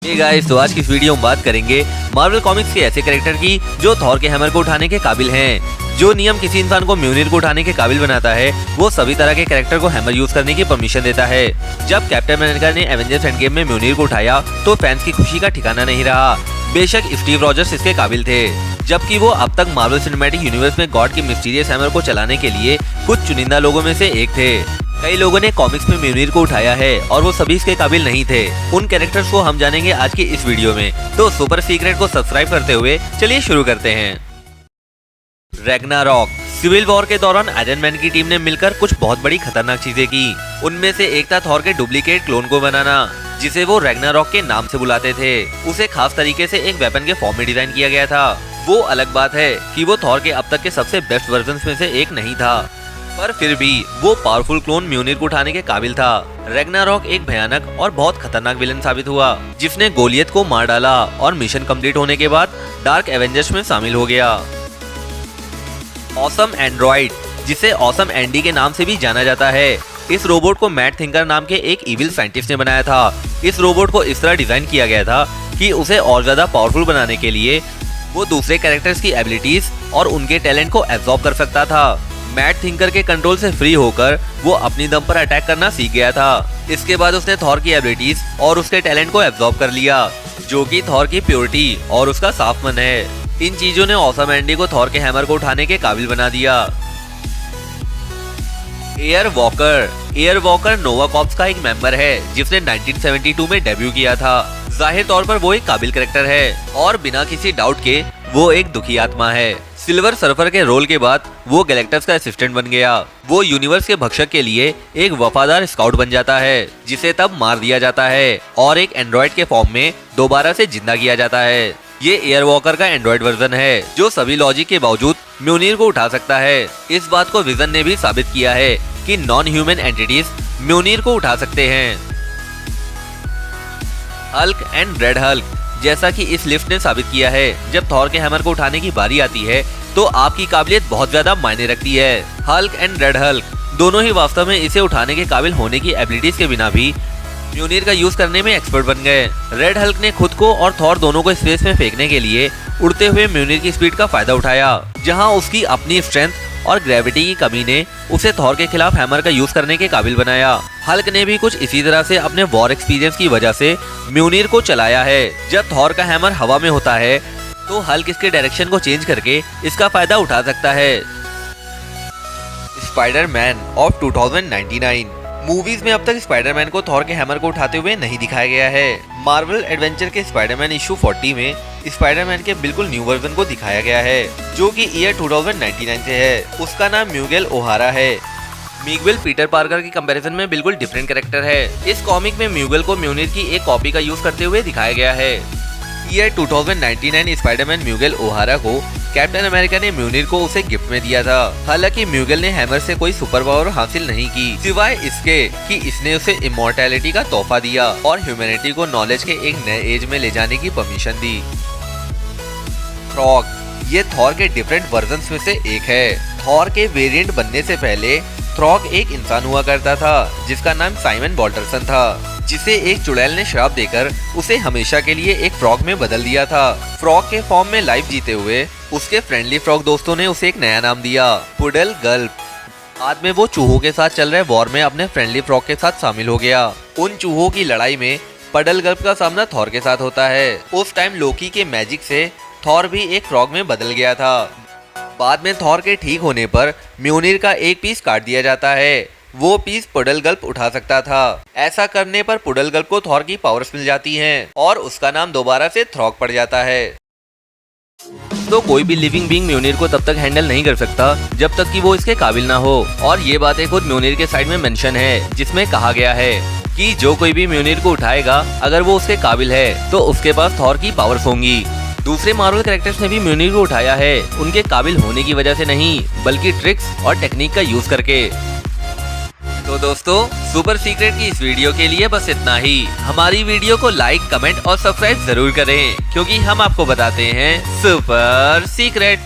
Hey guys, तो आज की इस वीडियो में बात करेंगे मार्वल कॉमिक्स के ऐसे कैरेक्टर की जो थॉर के हैमर को उठाने के काबिल हैं। जो नियम किसी इंसान को म्योनिर को उठाने के काबिल बनाता है, वो सभी तरह के कैरेक्टर को हैमर यूज करने की परमिशन देता है। जब कैप्टन अमेरिका ने एवेंजर्स एंड गेम में म्योनिर को उठाया तो फैंस की खुशी का ठिकाना नहीं रहा। बेशक स्टीव रॉजर्स इसके काबिल थे, जबकि वो अब तक मार्वल सिनेमैटिक यूनिवर्स में गॉड के मिस्टीरियस हैमर को चलाने के लिए कुछ चुनिंदा लोगों में से एक थे। कई लोगों ने कॉमिक्स में म्योनिर को उठाया है और वो सभी इसके काबिल नहीं थे। उन कैरेक्टर्स को हम जानेंगे आज की इस वीडियो में, तो सुपर सीक्रेट को सब्सक्राइब करते हुए चलिए शुरू करते हैं। रैग्नारॉक। सिविल वॉर के दौरान आयरन मैन की टीम ने मिलकर कुछ बहुत बड़ी खतरनाक चीजें की। उनमें से एक था थॉर के डुप्लीकेट क्लोन को बनाना, जिसे वो रैग्नारॉक के नाम से बुलाते थे। उसे खास तरीके से एक वेपन के फॉर्म में डिजाइन किया गया था। वो अलग बात है कि वो थॉर के अब तक के सबसे बेस्ट वर्जन्स में से एक नहीं था, पर फिर भी वो पावरफुल क्लोन म्योनिर को उठाने के काबिल था। रैग्नारॉक एक भयानक और बहुत खतरनाक विलन साबित हुआ, जिसने गोलियत को मार डाला और मिशन कंप्लीट होने के बाद डार्क एवेंजर्स में शामिल हो गया। ऑसम एंड्रॉइड, जिसे ऑसम एंडी के नाम से भी जाना जाता है, इस रोबोट को मैड थिंकर नाम के एक इविल साइंटिस्ट ने बनाया था। इस रोबोट को इस तरह डिजाइन किया गया था कि उसे और ज्यादा पावरफुल बनाने के लिए वो दूसरे कैरेक्टर्स की एबिलिटीज और उनके टैलेंट को एब्जॉर्ब कर सकता था। मैड थिंकर के कंट्रोल से फ्री होकर वो अपनी दम पर अटैक करना सीख गया था। इसके बाद उसने थॉर की एबिलिटीज और उसके टैलेंट को एब्जॉर्ब कर लिया, जो कि थॉर की प्योरिटी और उसका साफ मन है। इन चीजों ने ऑसम एंडी को थॉर के हैमर को उठाने के काबिल बना दिया। Air walker. एयर वॉकर नोवा कॉर्प्स का एक मेंबर है, जिसने 1972 में डेब्यू किया था। जाहिर तौर पर वो एक काबिल कैरेक्टर है और बिना किसी डाउट के वो एक दुखी आत्मा है। सिल्वर सर्फर के रोल के बाद वो गैलेक्टस का असिस्टेंट बन गया। वो यूनिवर्स के भक्षक के लिए एक वफादार स्काउट बन जाता है, जिसे तब मार दिया जाता है और एक एंड्रॉइड के फॉर्म में दोबारा से जिंदा किया जाता है। ये एयर वॉकर का एंड्रॉइड वर्जन है, जो सभी लॉजिक के बावजूद म्योनिर को उठा सकता है। इस बात को विजन ने भी साबित किया है कि नॉन ह्यूमन एंटिटीज म्योनिर को उठा सकते हैं। Hulk and red Hulk. जैसा कि इस लिस्ट ने साबित किया है, जब थॉर के हैमर को उठाने की बारी आती है तो आपकी काबिलियत बहुत ज्यादा मायने रखती है। हल्क एंड रेड हल्क दोनों ही वास्तव में इसे उठाने के काबिल होने की एबिलिटीज के बिना भी म्योनिर का यूज करने में एक्सपर्ट बन गए। रेड हल्क ने खुद को और थॉर दोनों को स्पेस में फेंकने के लिए उड़ते हुए म्योनिर की स्पीड का फायदा उठाया, जहां उसकी अपनी स्ट्रेंथ और ग्रेविटी की कमी ने उसे थॉर के खिलाफ हैमर का यूज करने के काबिल बनाया। हल्क ने भी कुछ इसी तरह से अपने वॉर एक्सपीरियंस की वजह से म्योनिर को चलाया है। जब थॉर का हैमर हवा में होता है तो हल्क इसके डायरेक्शन को चेंज करके इसका फायदा उठा सकता है। Spiderman of 2099। मूवीज में अब तक स्पाइडरमैन को थॉर के हैमर को उठाते हुए नहीं दिखाया गया है। मार्वल एडवेंचर के स्पाइडरमैन इशू 40 में स्पाइडरमैन के बिल्कुल न्यू वर्जन को दिखाया गया है, जो कि ईयर 2099 से है। उसका नाम मिगुएल ओहारा है। मिगुएल पीटर पार्कर की कंपैरिजन में बिल्कुल डिफरेंट कैरेक्टर है। इस कॉमिक में मिगुएल को म्योनिर की एक कॉपी का यूज करते हुए दिखाया गया है। ईयर 2099 स्पाइडरमैन मिगुएल ओहारा को कैप्टन अमेरिका ने म्योनिर को उसे गिफ्ट में दिया था। हालांकि मिगुएल ने हैमर से कोई सुपर पावर हासिल नहीं की, सिवाय इसके कि इसने उसे इमॉर्टैलिटी का तोहफा दिया और ह्यूमैनिटी को नॉलेज के एक नए एज में ले जाने की परमिशन दी। थ्रॉग। ये थॉर के डिफरेंट वर्जन्स में से एक है। थॉर के वेरिएंट बनने से पहले थ्रॉग एक इंसान हुआ करता था, जिसका नाम साइमन बॉल्टरसन था, जिसे एक चुड़ैल ने श्राप देकर उसे हमेशा के लिए एक फ्रॉग में बदल दिया था। फ्रॉग के फॉर्म में लाइफ जीते हुए उसके फ्रेंडली फ्रॉग दोस्तों ने उसे एक नया नाम दिया, पुडल गल्प। बाद में वो चूहों के साथ चल रहे वॉर में अपने फ्रेंडली फ्रॉग के साथ शामिल हो गया। उन चूहों की लड़ाई में पडल गल्प का सामना थॉर के साथ होता है। उस टाइम लोकी के मैजिक से थॉर भी एक फ्रॉग में बदल गया था। बाद में थॉर के ठीक होने पर म्योनिर का एक पीस काट दिया जाता है। वो पीस पुडल गल्प उठा सकता था। ऐसा करने पर पुडल गल्प को थॉर की पावर्स मिल जाती हैं और उसका नाम दोबारा से थ्रॉग पड़ जाता है। तो कोई भी लिविंग बीइंग म्योनिर को तब तक हैंडल नहीं कर सकता जब तक कि वो इसके काबिल ना हो। और ये बातें खुद म्योनिर के साइड में मेंशन है, जिसमें कहा गया है कि जो कोई भी म्योनिर को उठाएगा, अगर वो उसके काबिल है तो उसके पास थॉर की पावर्स होंगी। दूसरे मार्वल कैरेक्टर्स ने भी म्योनिर को उठाया है, उनके काबिल होने की वजह से नहीं, बल्कि ट्रिक्स और टेक्निक का यूज करके। तो दोस्तों, सुपर सीक्रेट की इस वीडियो के लिए बस इतना ही। हमारी वीडियो को लाइक, कमेंट और सब्सक्राइब जरूर करें, क्योंकि हम आपको बताते हैं सुपर सीक्रेट।